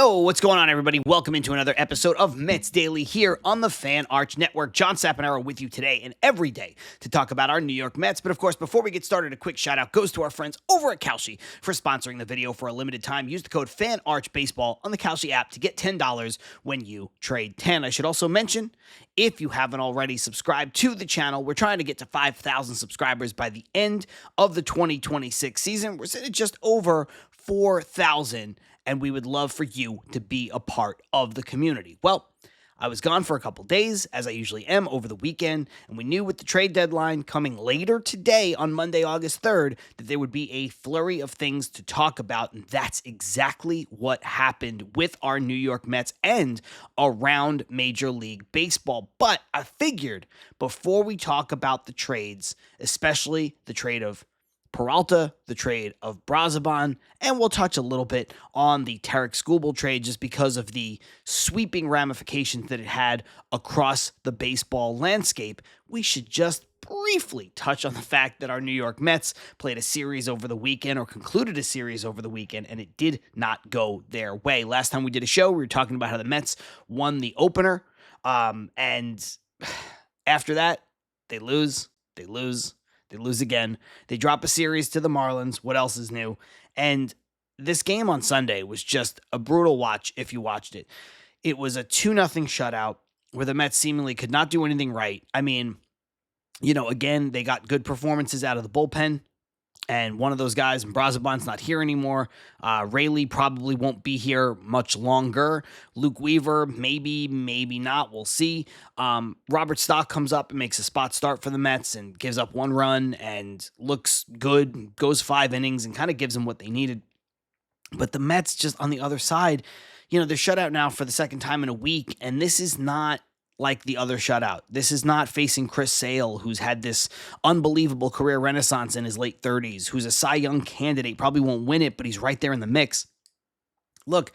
Yo, what's going on, everybody? Welcome into another episode of Mets Daily here on the Fan Arch Network. John Saponaro with you today and every day to talk about our New York Mets. But of course, before we get started, a quick shout out goes to our friends over at Kalshi for sponsoring the video for a limited time. Use the code FANARCHBASEBALL on the Kalshi app to get $10 when you trade 10. I should also mention, if you haven't already subscribed to the channel, we're trying to get to 5,000 subscribers by the end of the 2026 season. We're sitting at just over 4,000. And we would love for you to be a part of the community. Well, I was gone for a couple days, as I usually am, over the weekend, and we knew with the trade deadline coming later today on Monday, August 3rd, that there would be a flurry of things to talk about, and that's exactly what happened with our New York Mets and around Major League Baseball. But I figured before we talk about the trades, especially the trade of Peralta, the trade of Brazoban, and we'll touch a little bit on the Tarek Skubal trade just because of the sweeping ramifications that it had across the baseball landscape. We should just briefly touch on the fact that our New York Mets played a series over the weekend or concluded a series over the weekend, and it did not go their way. Last time we did a show, we were talking about how the Mets won the opener, and after that, they lose again. They drop a series to the Marlins. What else is new? And this game on Sunday was just a brutal watch if you watched it. It was a 2-0 shutout where the Mets seemingly could not do anything right. I mean, again, they got good performances out of the bullpen. And one of those guys, Brazoban's not here anymore. Rayleigh probably won't be here much longer. Luke Weaver, maybe not. We'll see. Robert Stock comes up and makes a spot start for the Mets and gives up 1 run and looks good, goes 5 innings and kind of gives them what they needed. But the Mets just on the other side, they're shut out now for the second time in a week, and this is not like the other shutout. This is not facing Chris Sale, who's had this unbelievable career renaissance in his late 30s, who's a Cy Young candidate, probably won't win it, but he's right there in the mix. Look,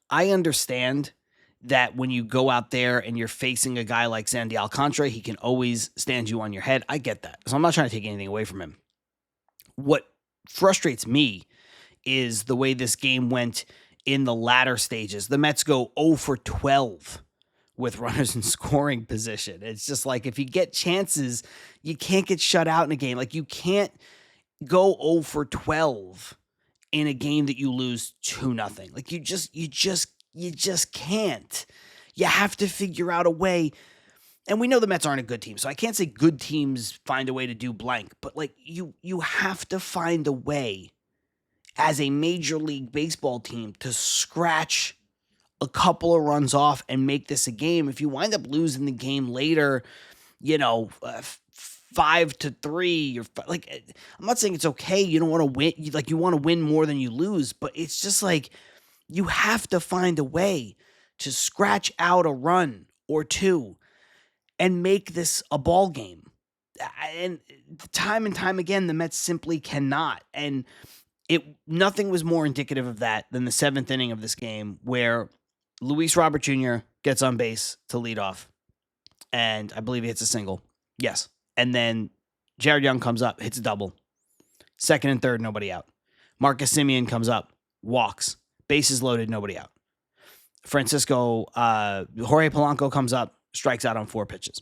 I understand that when you go out there and you're facing a guy like Sandy Alcantara, he can always stand you on your head. I get that. So I'm not trying to take anything away from him. What frustrates me is the way this game went in the latter stages. The Mets go 0 for 12 with runners in scoring position. It's just like, if you get chances, you can't get shut out in a game. Like, you can't go 0 for 12 in a game that you lose 2-0. Like, you just can't. You have to figure out a way. And we know the Mets aren't a good team, so I can't say good teams find a way to do blank, but like, you have to find a way as a Major League Baseball team to scratch a couple of runs off and make this a game. If you wind up losing the game later, 5-3, you're like, I'm not saying it's okay. You don't want to win. You want to win more than you lose, but it's just like, you have to find a way to scratch out a run or two and make this a ball game. And time and time again, the Mets simply cannot. And nothing was more indicative of that than the 7th inning of this game, where Luis Robert Jr. gets on base to lead off, and I believe he hits a single. Yes. And then Jared Young comes up, hits a double. 2nd and 3rd, nobody out. Marcus Semien comes up, walks. Bases loaded, nobody out. Jorge Polanco comes up, strikes out on 4 pitches.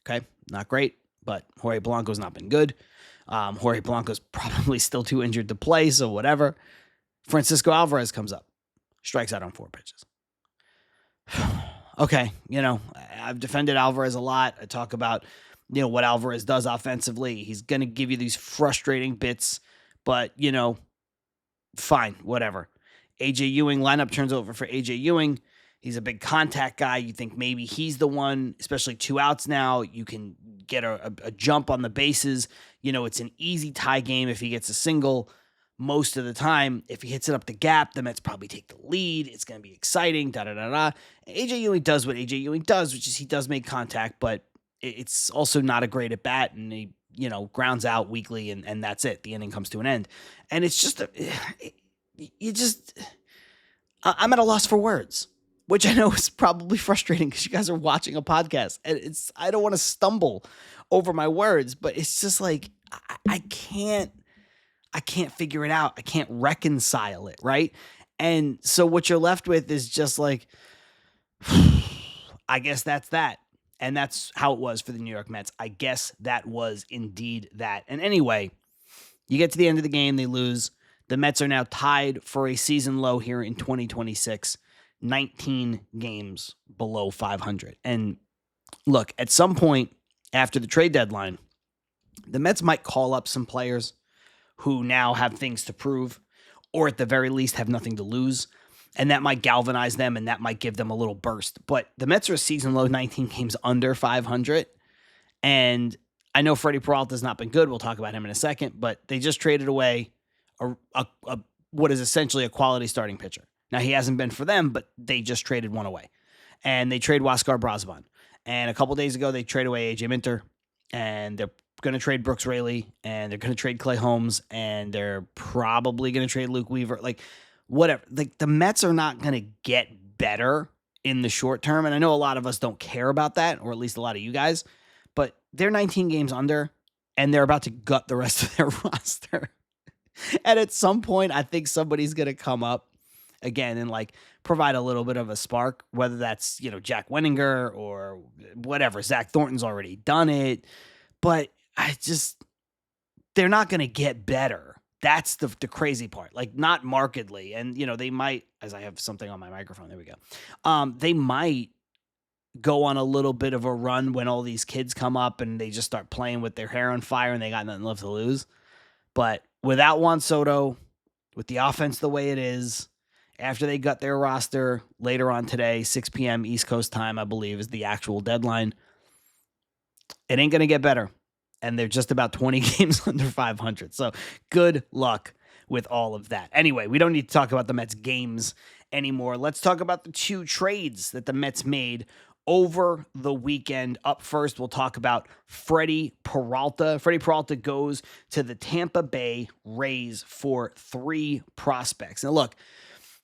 Okay, not great, but Jorge Polanco's not been good. Jorge Polanco's probably still too injured to play, so whatever. Francisco Alvarez comes up, strikes out on 4 pitches. Okay, I've defended Alvarez a lot. I talk about, what Alvarez does offensively. He's going to give you these frustrating bits, but, fine, whatever. A.J. Ewing, lineup turns over for A.J. Ewing. He's a big contact guy. You think maybe he's the one, especially 2 outs now. You can get a jump on the bases. It's an easy tie game if he gets a single. Most of the time, if he hits it up the gap, the Mets probably take the lead. It's going to be exciting, A.J. Ewing does what A.J. Ewing does, which is he does make contact, but it's also not a great at-bat, and he, grounds out weakly, and that's it. The inning comes to an end. And it's just, I'm at a loss for words, which I know is probably frustrating because you guys are watching a podcast, and I don't want to stumble over my words, but it's just like, I can't figure it out. I can't reconcile it, right? And so what you're left with is just like, I guess that's that. And that's how it was for the New York Mets. I guess that was indeed that. And anyway, you get to the end of the game, they lose. The Mets are now tied for a season low here in 2026, 19 games below 500. And look, at some point after the trade deadline, the Mets might call up some players who now have things to prove, or at the very least have nothing to lose. And that might galvanize them and that might give them a little burst. But the Mets are a season low 19 games under 500. And I know Freddie Peralta's not been good. We'll talk about him in a second. But they just traded away what is essentially a quality starting pitcher. Now, he hasn't been for them, but they just traded one away. And they trade Huascar Brazoban. And a couple days ago, they trade away A.J. Minter. And they're going to trade Brooks Raley. And they're going to trade Clay Holmes. And they're probably going to trade Luke Weaver. Like, whatever. Like, the Mets are not going to get better in the short term. And I know a lot of us don't care about that, or at least a lot of you guys. But they're 19 games under, and they're about to gut the rest of their roster. And at some point, I think somebody's going to come up again and like provide a little bit of a spark, whether that's, Jack Wenninger or whatever. Zach Thornton's already done it, but they're not going to get better. That's the crazy part, like not markedly. And, they might, as I have something on my microphone, there we go. They might go on a little bit of a run when all these kids come up and they just start playing with their hair on fire and they got nothing left to lose. But without Juan Soto, with the offense the way it is, after they gut their roster later on today, 6 p.m. East Coast time, I believe, is the actual deadline, it ain't going to get better. And they're just about 20 games under 500. So good luck with all of that. Anyway, we don't need to talk about the Mets games anymore. Let's talk about the two trades that the Mets made over the weekend. Up first, we'll talk about Freddie Peralta. Freddie Peralta goes to the Tampa Bay Rays for 3 prospects. Now, look,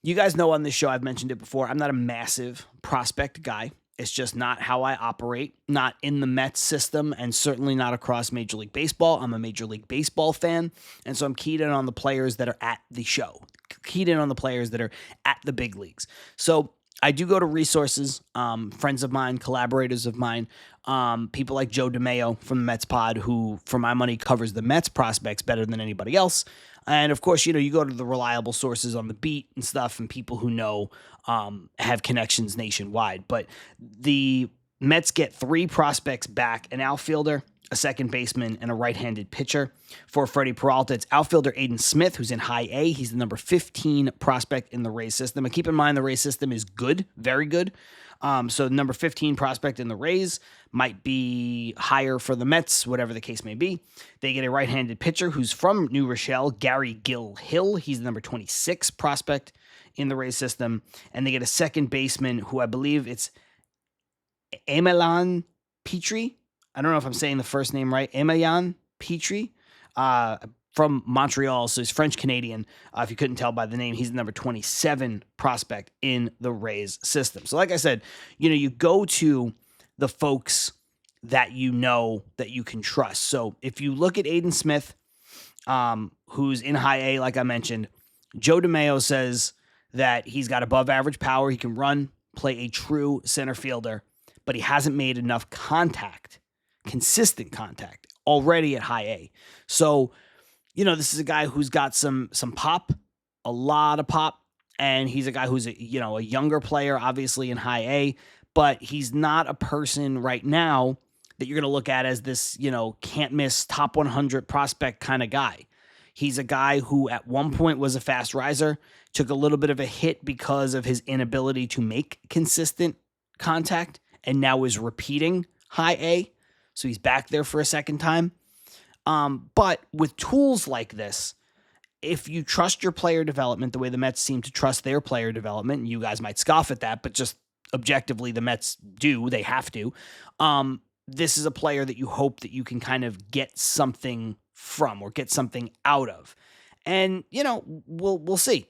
you guys know on this show, I've mentioned it before, I'm not a massive prospect guy. It's just not how I operate, not in the Mets system, and certainly not across Major League Baseball. I'm a Major League Baseball fan, and so I'm keyed in on the players that are at the show, keyed in on the players that are at the big leagues. So I do go to resources, friends of mine, collaborators of mine, people like Joe DeMeo from the Mets Pod, who, for my money, covers the Mets prospects better than anybody else. And of course, you go to the reliable sources on the beat and stuff, and people who know have connections nationwide. But the Mets get 3 prospects back: an outfielder, a second baseman, and a right-handed pitcher. For Freddie Peralta, it's outfielder Aiden Smith, who's in high A. He's the number 15 prospect in the Rays system. And keep in mind, the Rays system is good, very good. So the number 15 prospect in the Rays might be higher for the Mets, whatever the case may be. They get a right-handed pitcher who's from New Rochelle, Gary Gill Hill. He's the number 26 prospect in the Rays system. And they get a second baseman who I believe it's Emilian Petrie. I don't know if I'm saying the first name right. Emilian Petrie from Montreal. So he's French-Canadian. If you couldn't tell by the name, he's the number 27 prospect in the Rays system. So like I said, you go to the folks that that you can trust. So if you look at Aiden Smith, who's in high A, like I mentioned, Joe DeMeo says that he's got above average power. He can run, play a true center fielder, but he hasn't made enough consistent contact already at high A. So, this is a guy who's got some pop, a lot of pop, and he's a guy who's a younger player, obviously in high A, but he's not a person right now that you're going to look at as this, can't miss top 100 prospect kind of guy. He's a guy who at one point was a fast riser, took a little bit of a hit because of his inability to make consistent contact, and now is repeating high A. So he's back there for a second time. But with tools like this, if you trust your player development the way the Mets seem to trust their player development, and you guys might scoff at that, but just objectively the Mets do, they have to. This is a player that you hope that you can kind of get something from or get something out of. And, we'll see.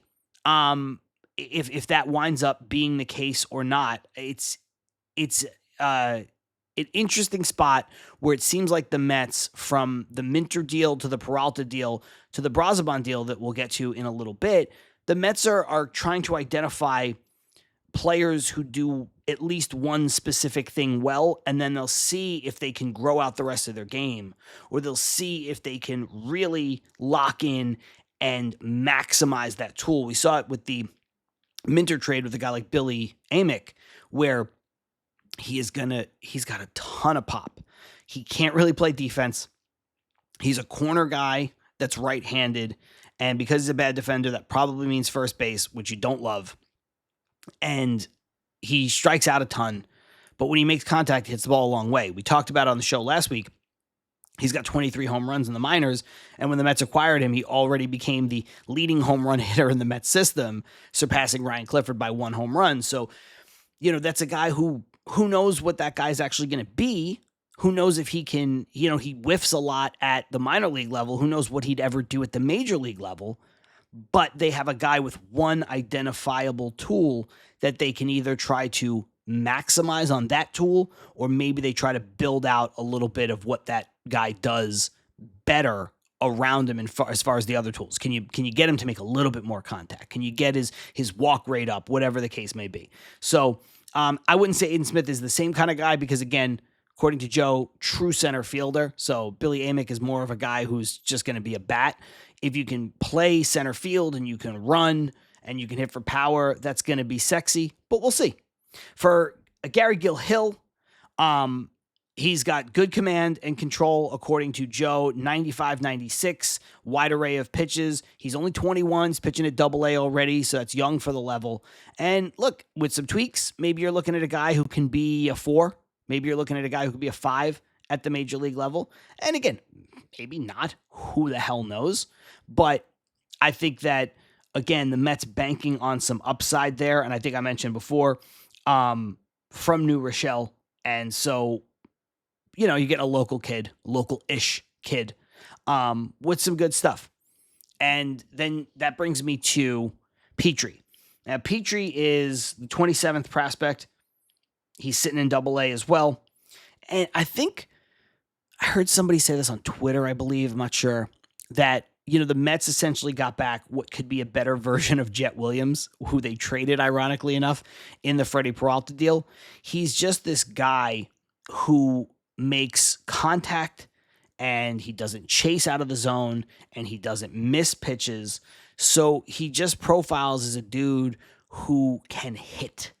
If that winds up being the case or not. It's an interesting spot where it seems like the Mets, from the Minter deal to the Peralta deal to the Brazoban deal that we'll get to in a little bit, the Mets are trying to identify players who do at least one specific thing well, and then they'll see if they can grow out the rest of their game, or they'll see if they can really lock in and maximize that tool. We saw it with the Minter trade with a guy like Billy Amick, where he's got a ton of pop. He can't really play defense. He's a corner guy that's right-handed, and because he's a bad defender, that probably means first base, which you don't love. And he strikes out a ton, but when he makes contact, he hits the ball a long way. We talked about it on the show last week. He's got 23 home runs in the minors, and when the Mets acquired him, he already became the leading home run hitter in the Mets system, surpassing Ryan Clifford by 1 home run. So, that's a guy who knows what that guy's actually going to be. Who knows if he can, he whiffs a lot at the minor league level. Who knows what he'd ever do at the major league level. But they have a guy with one identifiable tool that they can either try to maximize on that tool, or maybe they try to build out a little bit of what that guy does better around him as far as the other tools. Can you get him to make a little bit more contact? Can you get his walk rate up, whatever the case may be? So I wouldn't say Aiden Smith is the same kind of guy because, again, according to Joe, true center fielder. So Billy Amick is more of a guy who's just going to be a bat. If you can play center field and you can run and you can hit for power, that's going to be sexy, but we'll see. For Gary Gill-Hill, he's got good command and control, according to Joe, 95-96, wide array of pitches. He's only 21, he's pitching at AA already, so that's young for the level. And look, with some tweaks, maybe you're looking at a guy who can be a 4, maybe you're looking at a guy who could be a 5 at the major league level. And again, maybe not, who the hell knows? But I think that, again, the Mets banking on some upside there, and I think I mentioned before, from New Rochelle. And so, you get a local-ish kid, with some good stuff. And then that brings me to Petrie. Now, Petrie is the 27th prospect. He's sitting in AA as well. And I think I heard somebody say this on Twitter, I believe, I'm not sure, that the Mets essentially got back what could be a better version of Jet Williams, who they traded, ironically enough, in the Freddie Peralta deal. He's just this guy who makes contact, and he doesn't chase out of the zone, and he doesn't miss pitches. So he just profiles as a dude who can hit.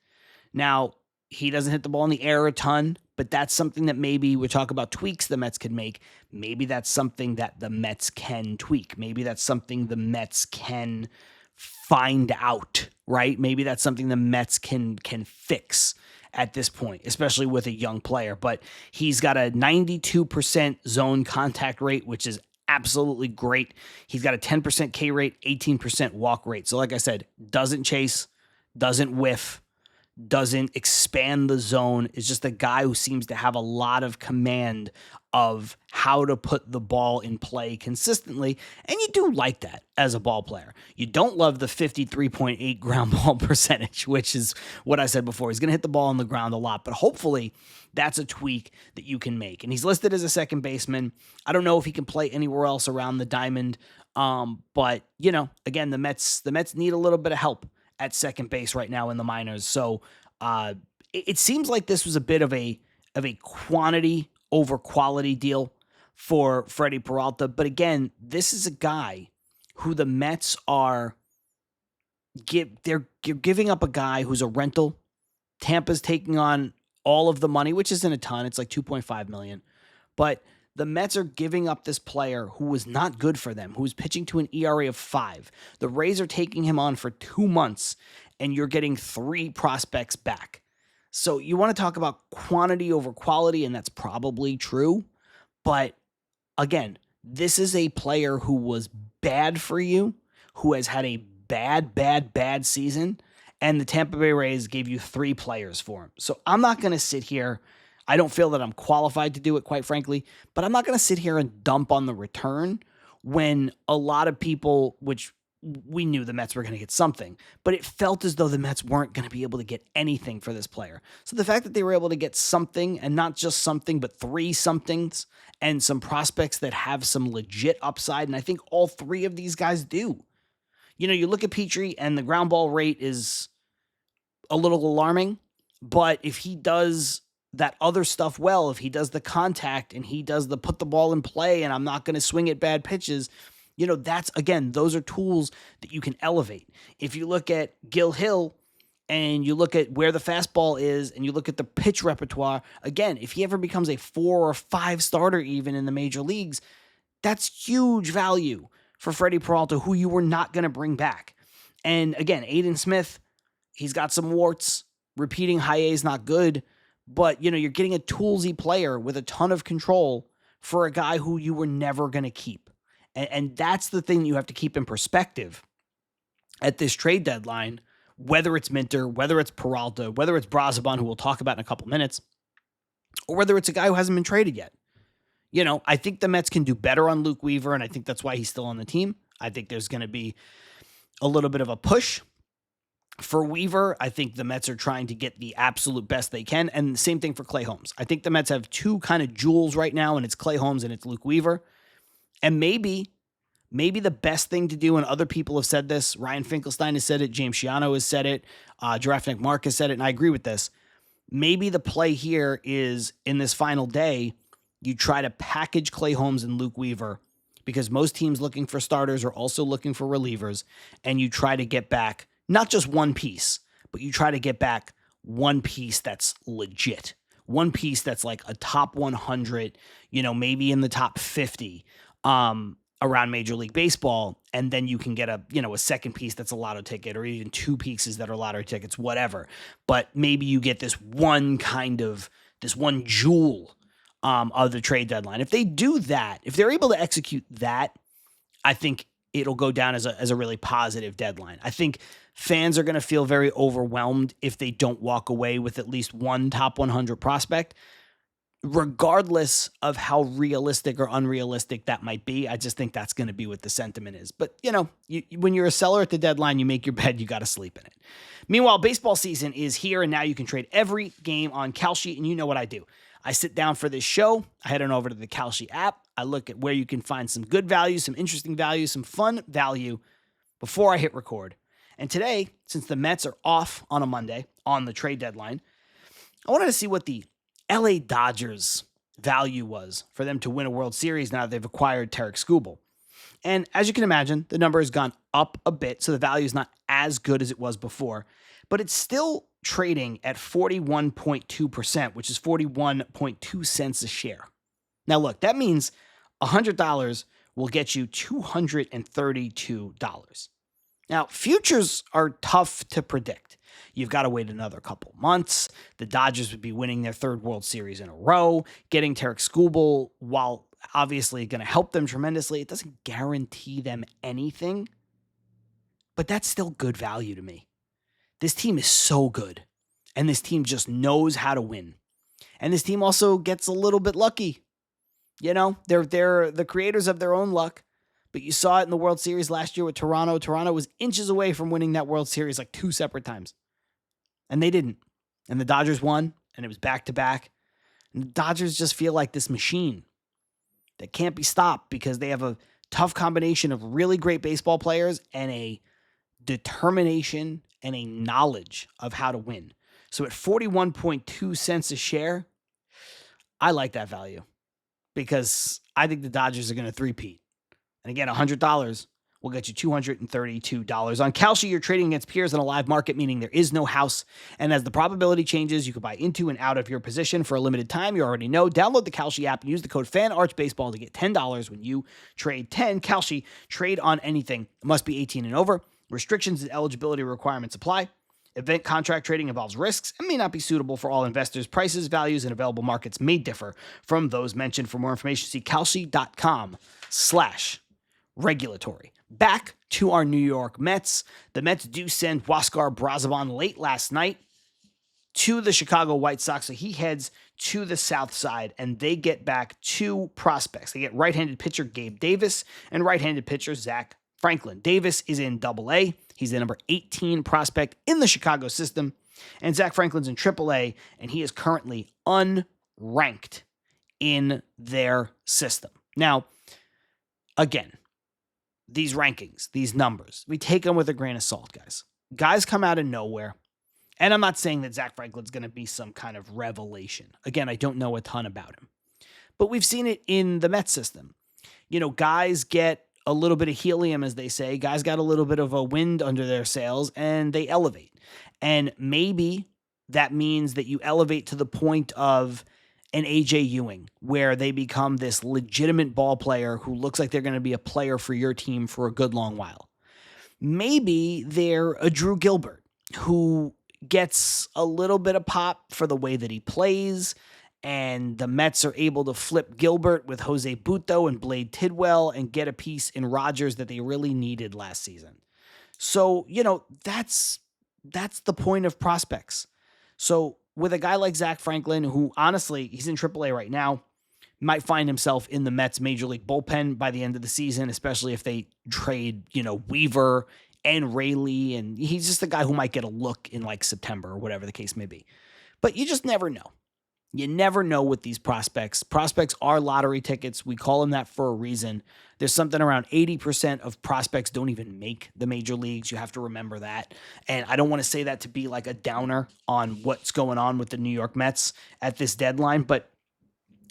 Now, he doesn't hit the ball in the air a ton, but that's something that maybe we talk about tweaks the Mets could make. Maybe that's something that the Mets can tweak. Maybe that's something the Mets can find out, right? Maybe that's something the Mets can fix at this point, especially with a young player. But he's got a 92% zone contact rate, which is absolutely great. He's got a 10% K rate, 18% walk rate. So like I said, doesn't chase, doesn't whiff, doesn't expand the zone. Is just a guy who seems to have a lot of command of how to put the ball in play consistently. And you do like that as a ball player. You don't love the 53.8 ground ball percentage, which is what I said before. He's going to hit the ball on the ground a lot, but hopefully that's a tweak that you can make. And he's listed as a second baseman. I don't know if he can play anywhere else around the diamond. But again, the Mets need a little bit of help at second base right now in the minors. So it seems like this was a bit of a quantity over quality deal for Freddie Peralta. But again, this is a guy who the Mets are they're giving up a guy who's a rental. Tampa's taking on all of the money, which isn't a ton. It's like $2.5 million. But the Mets are giving up this player who was not good for them, who was pitching to an ERA of 5. The Rays are taking him on for 2 months, and you're getting 3 prospects back. So you want to talk about quantity over quality, and that's probably true. But again, this is a player who was bad for you, who has had a bad season, and the Tampa Bay Rays gave you 3 players for him. So I'm not going to sit here. I don't feel that I'm qualified to do it, quite frankly, but I'm not going to sit here and dump on the return when a lot of people, which we knew the Mets were going to get something, but it felt as though the Mets weren't going to be able to get anything for this player. So the fact that they were able to get something, and not just something, but 3 somethings, and some prospects that have some legit upside, and I think all 3 of these guys do. You look at Petrie and the ground ball rate is a little alarming, but if he does that other stuff well, if he does the contact and he does the put the ball in play and I'm not going to swing at bad pitches, that's, again, those are tools that you can elevate. If you look at Gil Hill and you look at where the fastball is and you look at the pitch repertoire, again, if he ever becomes a 4 or 5 starter even in the major leagues, that's huge value for Freddie Peralta, who you were not going to bring back. And again, Aiden Smith, he's got some warts. Repeating high A is not good, but you're getting a toolsy player with a ton of control for a guy who you were never going to keep. And that's the thing you have to keep in perspective at this trade deadline, whether it's Minter, whether it's Peralta, whether it's Brazoban, who we'll talk about in a couple minutes, or whether it's a guy who hasn't been traded yet. I think the Mets can do better on Luke Weaver, and I think that's why he's still on the team. I think there's going to be a little bit of a push for Weaver. I think the Mets are trying to get the absolute best they can, and the same thing for Clay Holmes. I think the Mets have two kind of jewels right now, and it's Clay Holmes and it's Luke Weaver. And maybe the best thing to do, and other people have said this, Ryan Finkelstein has said it, James Shiano has said it, Giraffe Mark has said it, and I agree with this. Maybe the play here is, in this final day, you try to package Clay Holmes and Luke Weaver, because most teams looking for starters are also looking for relievers, and you try to get back not just one piece, but you try to get back one piece that's legit, one piece that's like a top 100, maybe in the top 50 around Major League Baseball, and then you can get a second piece that's a lotto ticket, or even two pieces that are lottery tickets, whatever. But maybe you get this one jewel of the trade deadline. If they do that, if they're able to execute that, I think it'll go down as a really positive deadline. I think fans are going to feel very overwhelmed if they don't walk away with at least one top 100 prospect, regardless of how realistic or unrealistic that might be. I just think that's going to be what the sentiment is. But, when you're a seller at the deadline, you make your bed, you got to sleep in it. Meanwhile, baseball season is here, and now you can trade every game on Kalshi, and you know what I do. I sit down for this show, I head on over to the Kalshi app, I look at where you can find some good value, some interesting value, some fun value before I hit record. And today, since the Mets are off on a Monday on the trade deadline, I wanted to see what the LA Dodgers value was for them to win a World Series now that they've acquired Tarik Skubal. And as you can imagine, the number has gone up a bit, so the value is not as good as it was before, but it's still trading at 41.2%, which is 41.2 cents a share. Now look, that means $100 will get you $232. Now, futures are tough to predict. You've got to wait another couple months. The Dodgers would be winning their third World Series in a row. Getting Tarik Skubal, while obviously going to help them tremendously, it doesn't guarantee them anything. But that's still good value to me. This team is so good. And this team just knows how to win. And this team also gets a little bit lucky. They're the creators of their own luck. But you saw it in the World Series last year with Toronto. Toronto was inches away from winning that World Series like 2 separate times. And they didn't. And the Dodgers won, and it was back-to-back. And the Dodgers just feel like this machine that can't be stopped because they have a tough combination of really great baseball players and a determination and a knowledge of how to win. So at 41.2 cents a share, I like that value because I think the Dodgers are going to three-peat. And again, $100 will get you $232. On Kalshi, you're trading against peers in a live market, meaning there is no house. And as the probability changes, you can buy into and out of your position for a limited time. You already know. Download the Kalshi app and use the code FANARCHBASEBALL to get $10 when you trade 10. Kalshi, trade on anything. It must be 18 and over. Restrictions and eligibility requirements apply. Event contract trading involves risks and may not be suitable for all investors. Prices, values, and available markets may differ from those mentioned. For more information, see kalshi.com/regulatory. Back to our New York Mets. The Mets do send Huascar Brazoban late last night to the Chicago White Sox, so he heads to the south side, and they get back 2 prospects. They get right-handed pitcher Gabe Davis and right-handed pitcher Zach Franklin. Davis is in Double-A. He's the number 18 prospect in the Chicago system, and Zach Franklin's in Triple-A, and he is currently unranked in their system. Now, again, these rankings, these numbers, we take them with a grain of salt, guys. Guys come out of nowhere. And I'm not saying that Zach Franklin's going to be some kind of revelation. Again, I don't know a ton about him. But we've seen it in the Mets system. Guys get a little bit of helium, as they say. Guys got a little bit of a wind under their sails, and they elevate. And maybe that means that you elevate to the point of an AJ Ewing, where they become this legitimate ball player who looks like they're going to be a player for your team for a good long while. Maybe they're a Drew Gilbert, who gets a little bit of pop for the way that he plays, and the Mets are able to flip Gilbert with Jose Butto and Blade Tidwell and get a piece in Rogers that they really needed last season. So, that's the point of prospects. So with a guy like Zach Franklin, who honestly, he's in AAA right now, might find himself in the Mets major league bullpen by the end of the season, especially if they trade, Weaver and Rayleigh, and he's just a guy who might get a look in like September or whatever the case may be. But you just never know. You never know with these prospects. Prospects are lottery tickets. We call them that for a reason. There's something around 80% of prospects don't even make the major leagues. You have to remember that. And I don't want to say that to be like a downer on what's going on with the New York Mets at this deadline. But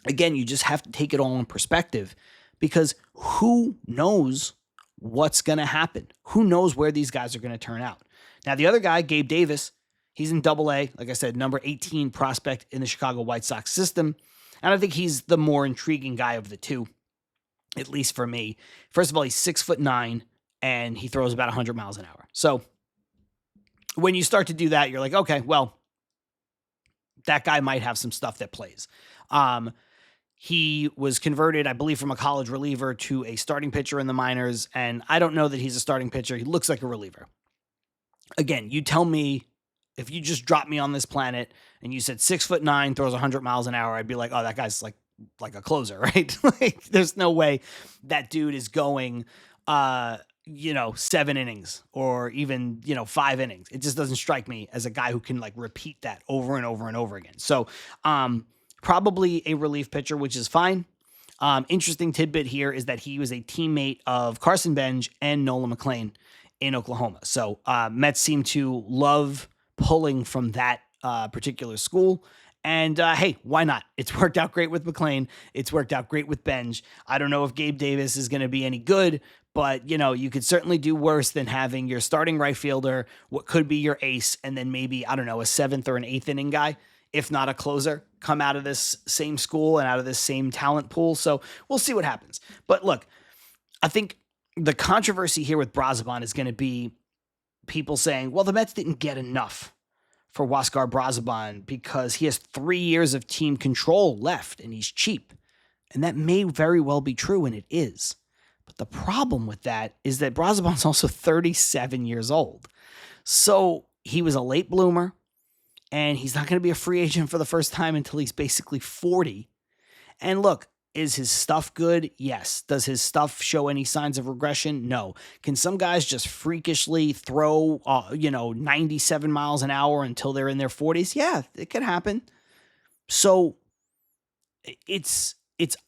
again, you just have to take it all in perspective, because who knows what's going to happen? Who knows where these guys are going to turn out? Now, the other guy, Gabe Davis, he's in Double-A, like I said, number 18 prospect in the Chicago White Sox system. And I think he's the more intriguing guy of the two, at least for me. First of all, he's 6'9", and he throws about 100 miles an hour. So when you start to do that, you're like, okay, well, that guy might have some stuff that plays. He was converted, I believe, from a college reliever to a starting pitcher in the minors, and I don't know that he's a starting pitcher. He looks like a reliever. Again, you tell me, if you just dropped me on this planet and you said 6'9", throws 100 miles an hour, I'd be like, oh, that guy's like a closer, right? Like, there's no way that dude is going, 7 innings or even, 5 innings. It just doesn't strike me as a guy who can like repeat that over and over and over again. So, probably a relief pitcher, which is fine. Interesting tidbit here is that he was a teammate of Carson Bench and Nolan McLean in Oklahoma. So Mets seem to love pulling from that particular school. And hey, why not? It's worked out great with McLean. It's worked out great with Bench. I don't know if Gabe Davis is going to be any good, but you could certainly do worse than having your starting right fielder, what could be your ace, and then maybe, I don't know, a 7th or an 8th inning guy, if not a closer, come out of this same school and out of this same talent pool. So we'll see what happens. But look, I think the controversy here with Brazoban is going to be people saying, well, the Mets didn't get enough for Huascar Brazoban because he has 3 years of team control left and he's cheap. And that may very well be true, and it is. But the problem with that is that Brazoban's also 37 years old. So he was a late bloomer, and he's not going to be a free agent for the first time until he's basically 40. And look, is his stuff good? Yes. Does his stuff show any signs of regression? No. Can some guys just freakishly throw, 97 miles an hour until they're in their 40s? Yeah, it could happen. So it's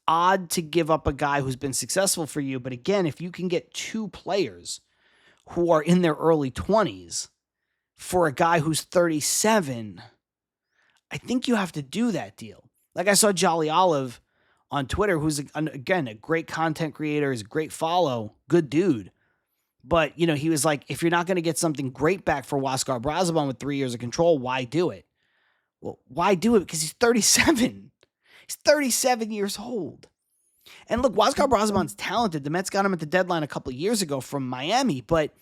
odd to give up a guy who's been successful for you. But again, if you can get 2 players who are in their early 20s for a guy who's 37, I think you have to do that deal. Like I saw Jolly Olive on Twitter, who's, again, a great content creator, is a great follow, good dude. But, he was like, if you're not going to get something great back for Huascar Brazoban with 3 years of control, why do it? Well, why do it? Because he's 37. He's 37 years old. And look, Huascar Brazoban's talented. The Mets got him at the deadline a couple of years ago from Miami, but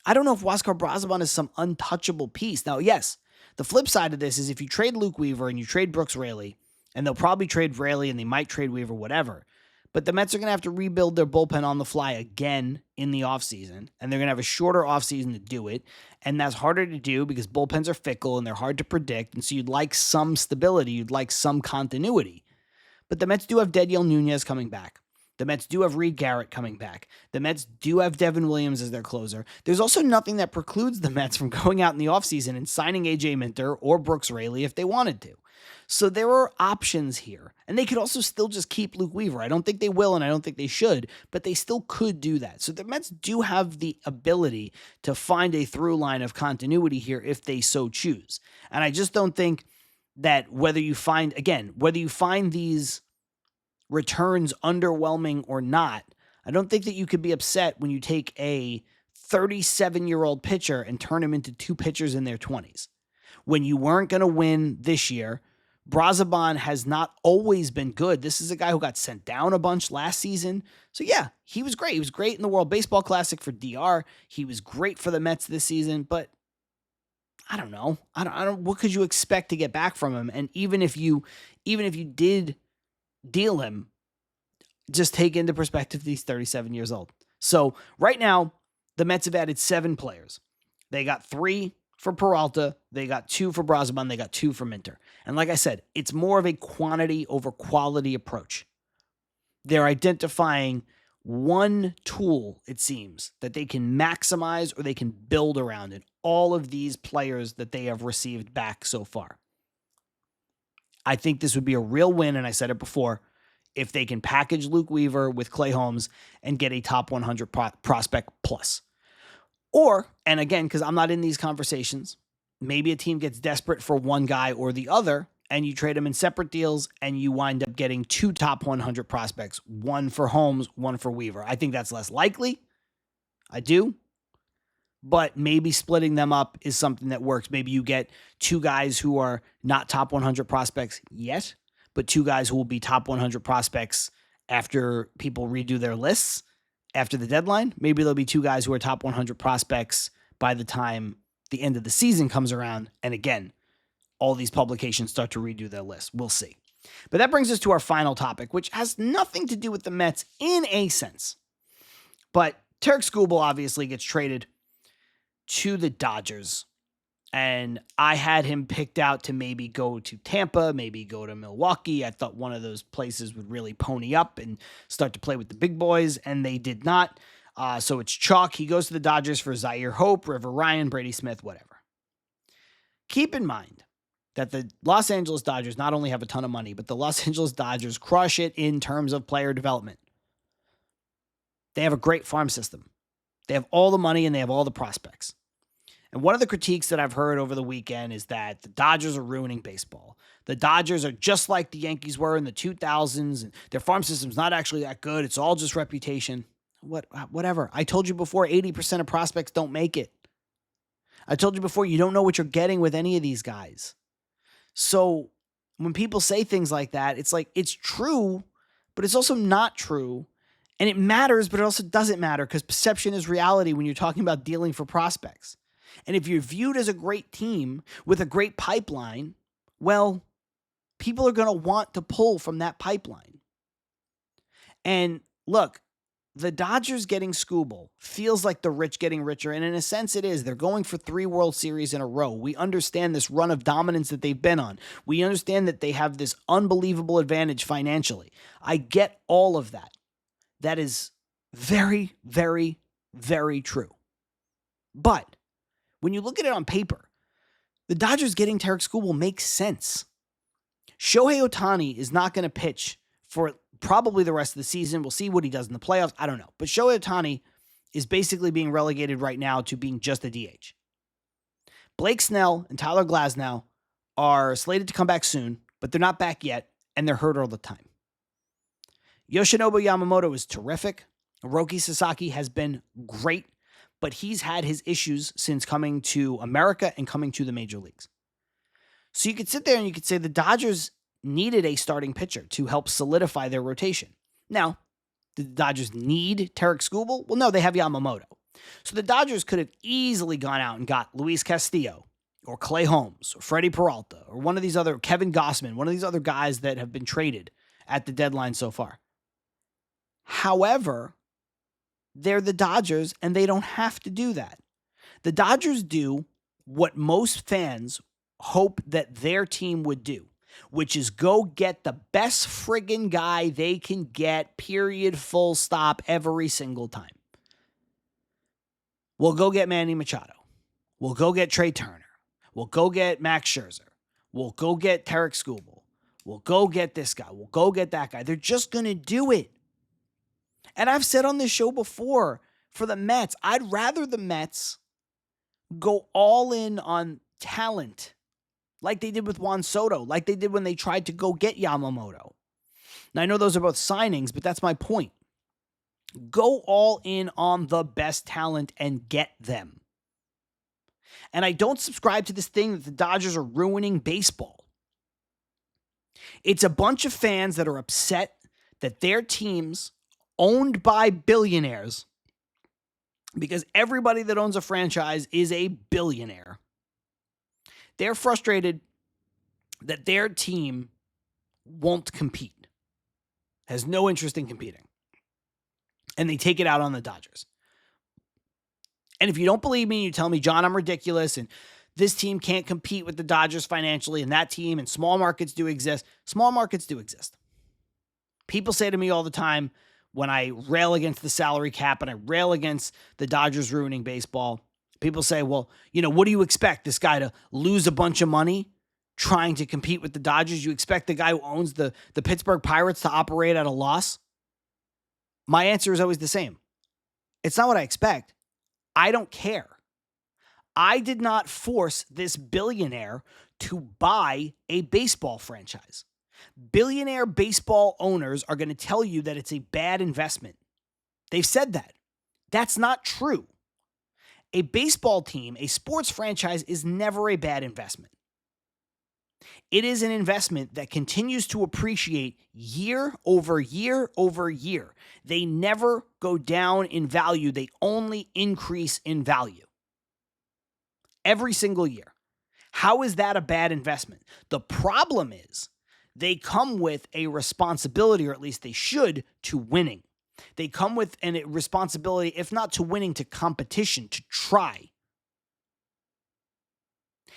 I don't know if Huascar Brazoban is some untouchable piece. Now, yes, the flip side of this is if you trade Luke Weaver and you trade Brooks Raley, and they'll probably trade Raley and they might trade Weaver, whatever, but the Mets are going to have to rebuild their bullpen on the fly again in the offseason, and they're going to have a shorter offseason to do it, and that's harder to do because bullpens are fickle and they're hard to predict, and so you'd like some stability, you'd like some continuity. But the Mets do have Dediel Nunez coming back. The Mets do have Reed Garrett coming back. The Mets do have Devin Williams as their closer. There's also nothing that precludes the Mets from going out in the offseason and signing A.J. Minter or Brooks Raley if they wanted to. So there are options here. And they could also still just keep Luke Weaver. I don't think they will, and I don't think they should, but they still could do that. So the Mets do have the ability to find a through line of continuity here if they so choose. And I just don't think that whether you find these returns underwhelming or not, I don't think that you could be upset when you take a 37-year-old pitcher and turn him into two pitchers in their 20s. When you weren't going to win this year, Brazoban has not always been good. This is a guy who got sent down a bunch last season. So yeah, he was great. He was great in the World Baseball Classic for DR. He was great for the Mets this season, but I don't know. I don't what could you expect to get back from him? And even if you did deal him, just take into perspective he's 37 years old. So right now, the Mets have added 7 players. They got 3 for Peralta, they got 2 for Brazoban, they got 2 for Minter. And like I said, it's more of a quantity over quality approach. They're identifying one tool, it seems, that they can maximize or they can build around in all of these players that they have received back so far. I think this would be a real win, and I said it before, if they can package Luke Weaver with Clay Holmes and get a top 100 prospect plus. Or, and again, because I'm not in these conversations, maybe a team gets desperate for one guy or the other, and you trade them in separate deals, and you wind up getting 2 top 100 prospects, one for Holmes, one for Weaver. I think that's less likely. I do. But maybe splitting them up is something that works. Maybe you get 2 guys who are not top 100 prospects yet, but 2 guys who will be top 100 prospects after people redo their lists. After the deadline, maybe there'll be 2 guys who are top 100 prospects by the time the end of the season comes around. And again, all these publications start to redo their list. We'll see. But that brings us to our final topic, which has nothing to do with the Mets in a sense. But Tarik Skubal obviously gets traded to the Dodgers. And I had him picked out to maybe go to Tampa, maybe go to Milwaukee. I thought one of those places would really pony up and start to play with the big boys, and they did not. So it's chalk. He goes to the Dodgers for Zaire Hope, River Ryan, Brady Smith, whatever. Keep in mind that the Los Angeles Dodgers not only have a ton of money, but the Los Angeles Dodgers crush it in terms of player development. They have a great farm system. They have all the money and they have all the prospects. And one of the critiques that I've heard over the weekend is that the Dodgers are ruining baseball. The Dodgers are just like the Yankees were in the 2000s, and their farm system's not actually that good. It's all just reputation. Whatever. I told you before, 80% of prospects don't make it. I told you before, you don't know what you're getting with any of these guys. So when people say things like that, it's like, it's true, but it's also not true. And it matters, but it also doesn't matter because perception is reality when you're talking about dealing for prospects. And if you're viewed as a great team with a great pipeline, well, people are going to want to pull from that pipeline. And look, the Dodgers getting Skubal feels like the rich getting richer. And in a sense, it is. They're going for 3 World Series in a row. We understand this run of dominance that they've been on. We understand that they have this unbelievable advantage financially. I get all of that. That is very, very, very true. But when you look at it on paper, the Dodgers getting Tarik Skubal makes sense. Shohei Ohtani is not going to pitch for probably the rest of the season. We'll see what he does in the playoffs. I don't know. But Shohei Ohtani is basically being relegated right now to being just a DH. Blake Snell and Tyler Glasnow are slated to come back soon, but they're not back yet, and they're hurt all the time. Yoshinobu Yamamoto is terrific. Hiroki Sasaki has been great, but he's had his issues since coming to America and coming to the major leagues. So you could sit there and you could say the Dodgers needed a starting pitcher to help solidify their rotation. Now, did the Dodgers need Tarik Skubal? Well, no, they have Yamamoto. So the Dodgers could have easily gone out and got Luis Castillo or Clay Holmes or Freddie Peralta or one of these other, Kevin Gossman, one of these other guys that have been traded at the deadline so far. However, they're the Dodgers and they don't have to do that. The Dodgers do what most fans hope that their team would do, which is go get the best friggin' guy they can get, period, full stop, every single time. We'll go get Manny Machado. We'll go get Trey Turner. We'll go get Max Scherzer. We'll go get Tarek Skubal. We'll go get this guy. We'll go get that guy. They're just going to do it. And I've said on this show before, for the Mets, I'd rather the Mets go all in on talent like they did with Juan Soto, like they did when they tried to go get Yamamoto. Now, I know those are both signings, but that's my point. Go all in on the best talent and get them. And I don't subscribe to this thing that the Dodgers are ruining baseball. It's a bunch of fans that are upset that their teams owned by billionaires, because everybody that owns a franchise is a billionaire. They're frustrated that their team won't compete, has no interest in competing. And they take it out on the Dodgers. And if you don't believe me, you tell me, John, I'm ridiculous, and this team can't compete with the Dodgers financially, and that team, and small markets do exist. Small markets do exist. People say to me all the time when I rail against the salary cap and I rail against the Dodgers ruining baseball, people say, well, what do you expect? This guy to lose a bunch of money trying to compete with the Dodgers? You expect the guy who owns the Pittsburgh Pirates to operate at a loss? My answer is always the same. It's not what I expect. I don't care. I did not force this billionaire to buy a baseball franchise. Billionaire baseball owners are going to tell you that it's a bad investment. They've said that. That's not true. A baseball team, a sports franchise, is never a bad investment. It is an investment that continues to appreciate year over year over year. They never go down in value. They only increase in value every single year. How is that a bad investment? The problem is they come with a responsibility, or at least they should, to winning. They come with a responsibility, if not to winning, to competition, to try.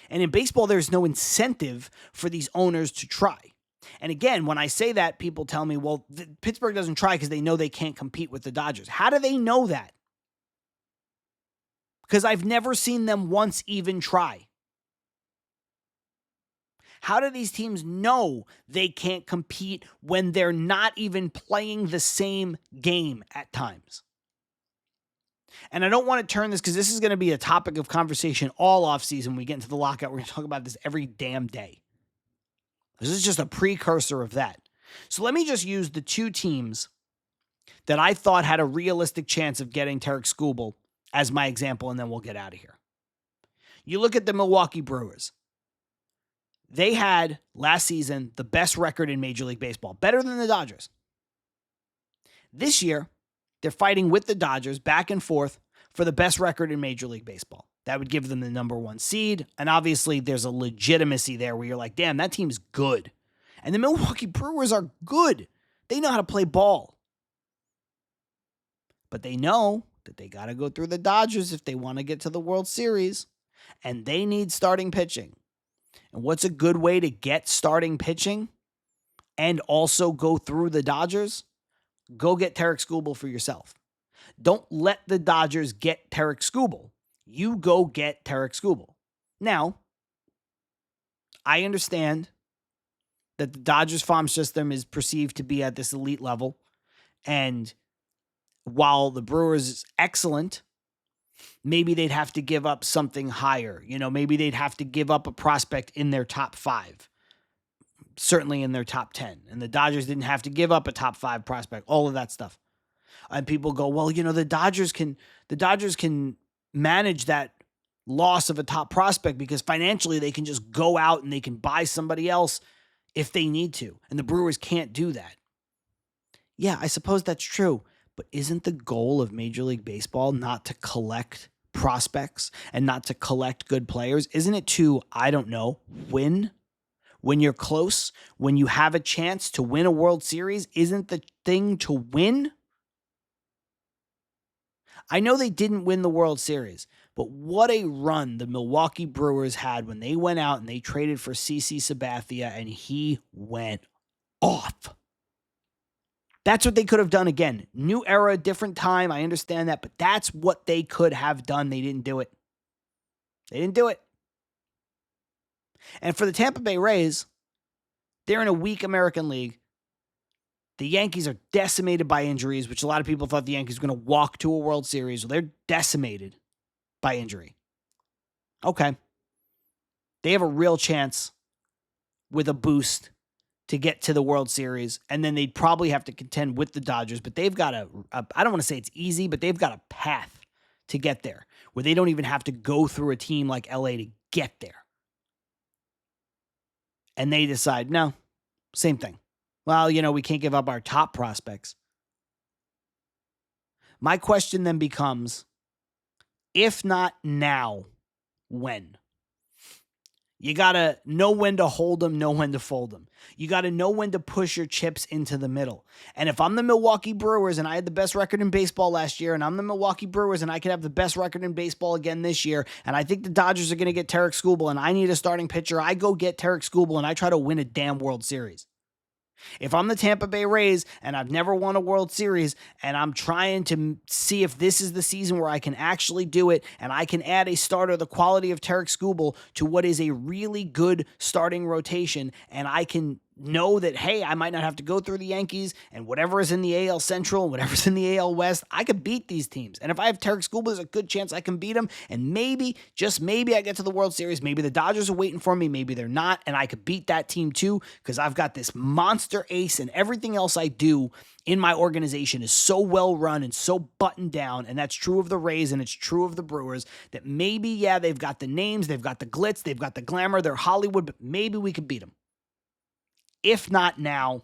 And in baseball, there's no incentive for these owners to try. And again, when I say that, people tell me, well, Pittsburgh doesn't try because they know they can't compete with the Dodgers. How do they know that? Because I've never seen them once even try. How do these teams know they can't compete when they're not even playing the same game at times? And I don't want to turn this, because this is going to be a topic of conversation all offseason. When we get into the lockout, we're going to talk about this every damn day. This is just a precursor of that. So let me just use the two teams that I thought had a realistic chance of getting Tarek Skubal as my example, and then we'll get out of here. You look at the Milwaukee Brewers. They had, last season, the best record in Major League Baseball, better than the Dodgers. This year, they're fighting with the Dodgers back and forth for the best record in Major League Baseball. That would give them the number one seed, and obviously there's a legitimacy there where you're like, damn, that team's good. And the Milwaukee Brewers are good. They know how to play ball. But they know that they got to go through the Dodgers if they want to get to the World Series, and they need starting pitching. And what's a good way to get starting pitching and also go through the Dodgers? Go get Tarek Skubal for yourself. Don't let the Dodgers get Tarek Skubal. You go get Tarek Skubal. Now, I understand that the Dodgers farm system is perceived to be at this elite level. And while the Brewers is excellent, maybe they'd have to give up something higher. Maybe they'd have to give up a prospect in their top 5. Certainly in their top 10. And the Dodgers didn't have to give up a top 5 prospect, all of that stuff. And people go, well, the Dodgers can manage that loss of a top prospect because financially they can just go out and they can buy somebody else if they need to. And the Brewers can't do that. Yeah, I suppose that's true. But isn't the goal of Major League Baseball not to collect prospects and not to collect good players? Isn't it to, I don't know, win? When you're close, when you have a chance to win a World Series, isn't the thing to win? I know they didn't win the World Series, but what a run the Milwaukee Brewers had when they went out and they traded for CC Sabathia, and he went off. That's what they could have done again. New era, different time. I understand that, but that's what they could have done. They didn't do it. They didn't do it. And for the Tampa Bay Rays, they're in a weak American League. The Yankees are decimated by injuries, which a lot of people thought the Yankees were going to walk to a World Series. Well, they're decimated by injury. Okay. They have a real chance with a boost to get to the World Series, and then they'd probably have to contend with the Dodgers, but they've got I don't want to say it's easy, but they've got a path to get there where they don't even have to go through a team like LA to get there. And they decide, no, same thing. Well, we can't give up our top prospects. My question then becomes, if not now, when? You got to know when to hold them, know when to fold them. You got to know when to push your chips into the middle. And if I'm the Milwaukee Brewers and I had the best record in baseball last year, and I'm the Milwaukee Brewers and I could have the best record in baseball again this year, and I think the Dodgers are going to get Tarek Skubal and I need a starting pitcher, I go get Tarek Skubal and I try to win a damn World Series. If I'm the Tampa Bay Rays and I've never won a World Series and I'm trying to see if this is the season where I can actually do it and I can add a starter the quality of Tarek Skubal to what is a really good starting rotation, and I can know that, hey, I might not have to go through the Yankees and whatever is in the AL Central and whatever's in the AL West, I could beat these teams. And if I have Tarek Skubal, there's a good chance I can beat them. And maybe, just maybe, I get to the World Series. Maybe the Dodgers are waiting for me. Maybe they're not. And I could beat that team too, because I've got this monster ace, and everything else I do in my organization is so well run and so buttoned down. And that's true of the Rays and it's true of the Brewers, that maybe, yeah, they've got the names, they've got the glitz, they've got the glamour, they're Hollywood, but maybe we could beat them. If not now,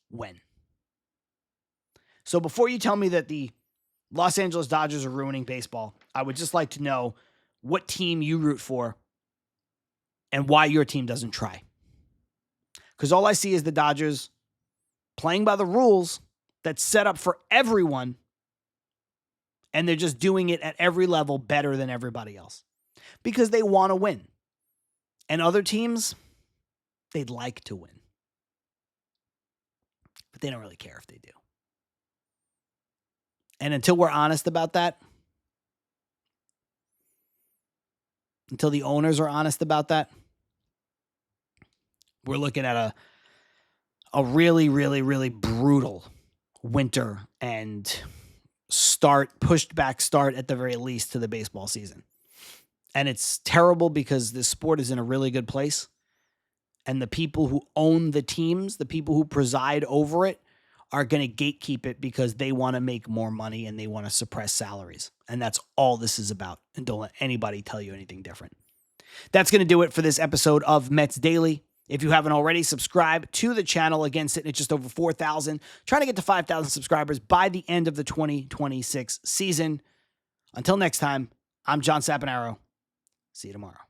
when? So before you tell me that the Los Angeles Dodgers are ruining baseball, I would just like to know what team you root for and why your team doesn't try. Because all I see is the Dodgers playing by the rules that's set up for everyone, and they're just doing it at every level better than everybody else because they want to win. And other teams, they'd like to win, but they don't really care if they do. And until we're honest about that, until the owners are honest about that, we're looking at a really, really, really brutal winter and pushed back start at the very least to the baseball season. And it's terrible because this sport is in a really good place. And the people who own the teams, the people who preside over it, are going to gatekeep it because they want to make more money and they want to suppress salaries. And that's all this is about. And don't let anybody tell you anything different. That's going to do it for this episode of Mets Daily. If you haven't already, subscribe to the channel. Again, sitting at just over 4,000. Trying to get to 5,000 subscribers by the end of the 2026 season. Until next time, I'm John Saponaro. See you tomorrow.